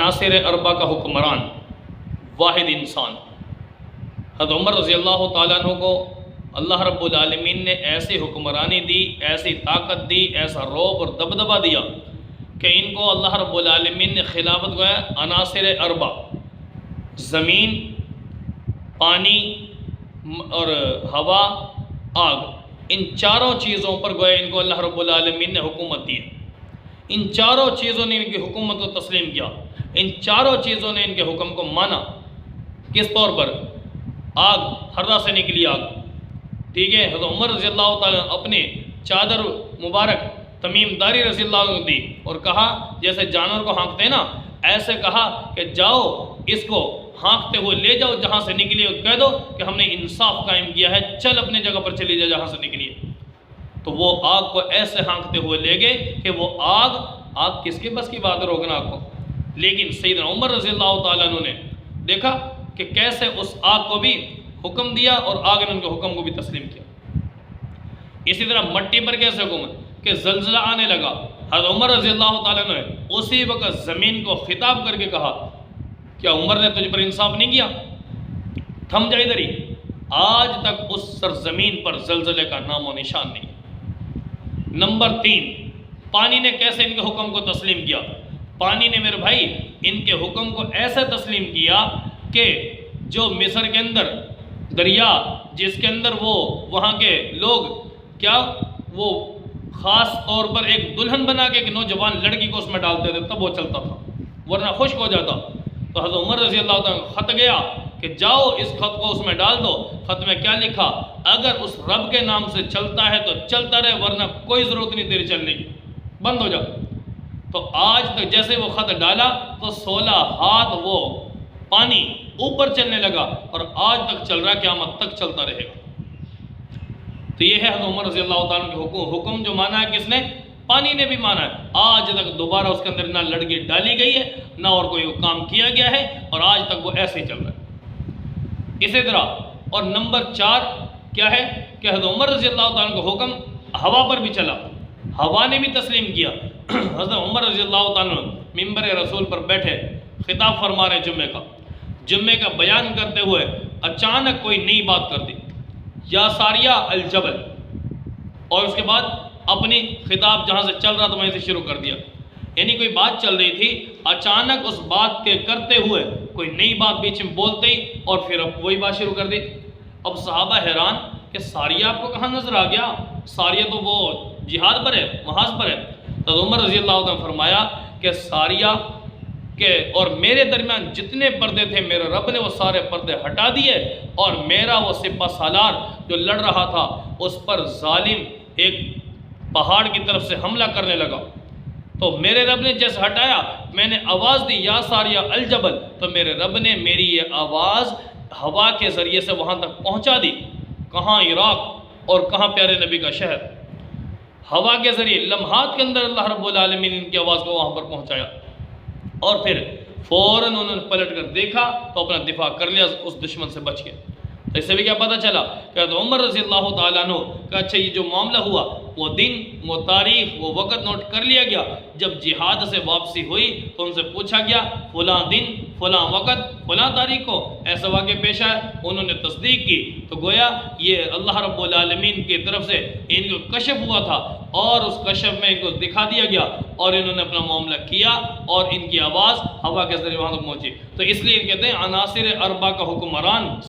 عناصر اربع کا حکمران، واحد انسان۔ حضرت عمر رضی اللہ تعالیٰ عنہ کو اللہ رب العالمین نے ایسی حکمرانی دی، ایسی طاقت دی، ایسا رعب اور دبدبہ دیا کہ ان کو اللہ رب العالمین نے خلافت گویا عناصر اربع، زمین، پانی اور ہوا، آگ، ان چاروں چیزوں پر گویا ان کو اللہ رب العالمین نے حکومت دی۔ ان چاروں چیزوں نے ان کی حکومت کو تسلیم کیا، ان چاروں چیزوں نے ان کے حکم کو مانا۔ کس طور پر؟ آگ، ہررا سے نکلی آگ، ٹھیک ہے۔ حضرت عمر رضی اللہ تعالیٰ اپنے چادر مبارک تمیم داری رضی اللہ عنہ دی اور کہا، جیسے جانور کو ہانکتے ہیں نا، ایسے کہا کہ جاؤ اس کو ہانکتے ہوئے لے جاؤ جہاں سے نکلی، اور کہہ دو کہ ہم نے انصاف قائم کیا ہے، چل اپنے جگہ پر چلی جا جہاں سے نکلی ہے۔ تو وہ آگ کو ایسے ہانکتے ہوئے لے گئے کہ وہ آگ کس کے بس کی بات ہے روکنا آگ کو؟ لیکن سیدنا عمر رضی اللہ تعالیٰ عنہ نے دیکھا کہ کیسے اس آگ کو بھی حکم دیا اور آگ نے ان کے حکم کو بھی تسلیم کیا۔ اسی طرح مٹی پر کیسے حکم کہ زلزلہ آنے لگا، حضرت عمر رضی اللہ تعالیٰ عنہ نے اسی وقت زمین کو خطاب کر کے کہا، کیا عمر نے تجھ پر انصاف نہیں کیا؟ تھم جا ادھر ہی۔ آج تک اس سرزمین پر زلزلے کا نام و نشان نہیں۔ نمبر 3، پانی نے کیسے ان کے حکم کو تسلیم کیا؟ پانی نے میرے بھائی ان کے حکم کو ایسے تسلیم کیا کہ جو مصر کے اندر دریا، جس کے اندر وہ وہاں کے لوگ کیا وہ خاص طور پر ایک دلہن بنا کے ایک نوجوان لڑکی کو اس میں ڈالتے تھے تب وہ چلتا تھا، ورنہ خشک ہو جاتا۔ تو حضرت عمر رضی اللہ تعالیٰ خط گیا کہ جاؤ اس خط کو اس میں ڈال دو۔ خط میں کیا لکھا؟ اگر اس رب کے نام سے چلتا ہے تو چلتا رہے، ورنہ کوئی ضرورت نہیں تیری چلنے کی، بند ہو جا۔ تو آج تک جیسے وہ خط ڈالا تو 16 ہاتھ وہ پانی اوپر چلنے لگا اور آج تک چل رہا ہے، قیامت تک چلتا رہے گا۔ تو یہ ہے حضرت عمر رضی اللہ تعالیٰ کے حکم جو مانا ہے کس نے؟ پانی نے بھی مانا ہے۔ آج تک دوبارہ اس کے اندر نہ لڑکی ڈالی گئی ہے نہ اور کوئی کام کیا گیا ہے، اور آج تک وہ ایسے ہی چل رہا ہے۔ اسی طرح اور نمبر 4 کیا ہے کہ حضرت عمر رضی اللہ تعالیٰ کا حکم ہوا پر بھی چلا، ہوا نے بھی تسلیم کیا۔ حضرت عمر رضی اللہ تعالیٰ ممبر رسول پر بیٹھے خطاب فرما رہے جمعے کا بیان کرتے ہوئے اچانک کوئی نئی بات کر دی، یا ساریہ الجبل، اور اس کے بعد اپنی خطاب جہاں سے چل رہا تھا وہیں سے شروع کر دیا۔ یعنی کوئی بات چل رہی تھی، اچانک اس بات کے کرتے ہوئے کوئی نئی بات بیچ میں بولتے ہی اور پھر اب وہی بات شروع کر دی۔ اب صحابہ حیران کہ ساریہ آپ کو کہاں نظر آ گیا؟ ساریہ تو وہ جہاد پر ہے، محاذ پر ہے۔ تو عمر رضی اللہ عنہ نے فرمایا کہ ساریہ کہ اور میرے درمیان جتنے پردے تھے میرے رب نے وہ سارے پردے ہٹا دیے، اور میرا وہ سپہ سالار جو لڑ رہا تھا اس پر ظالم ایک پہاڑ کی طرف سے حملہ کرنے لگا، تو میرے رب نے جیسے ہٹایا میں نے آواز دی یا ساریہ الجبل، تو میرے رب نے میری یہ آواز ہوا کے ذریعے سے وہاں تک پہنچا دی۔ کہاں؟ عراق، اور کہاں پیارے نبی کا شہر۔ ہوا کے ذریعے لمحات کے اندر اللہ رب العالمین نے ان کی آواز کو وہاں پر پہنچایا، اور پھر فوراً انہوں نے پلٹ کر دیکھا تو اپنا دفاع کر لیا، اس دشمن سے بچ گئے۔ تو اس سے بھی کیا پتہ چلا کہ عمر رضی اللہ تعالیٰ عنہ کہ اچھا یہ جو معاملہ ہوا وہ دن، وہ تاریخ، وہ وقت نوٹ کر لیا گیا۔ جب جہاد سے واپسی ہوئی تو ان سے پوچھا گیا فلاں دن، فلاں وقت، فلاں تاریخ کو ایسا واقعہ پیش آیا، انہوں نے تصدیق کی۔ تو گویا یہ اللہ رب العالمین کی طرف سے ان کو کشف ہوا تھا، اور اس کشف میں ان کو دکھا دیا گیا، اور انہوں نے اپنا معاملہ کیا، اور ان کی آواز ہوا کے ذریعے وہاں تک پہنچی۔ تو اس لیے کہتے ہیں عناصر اربع کا حکمران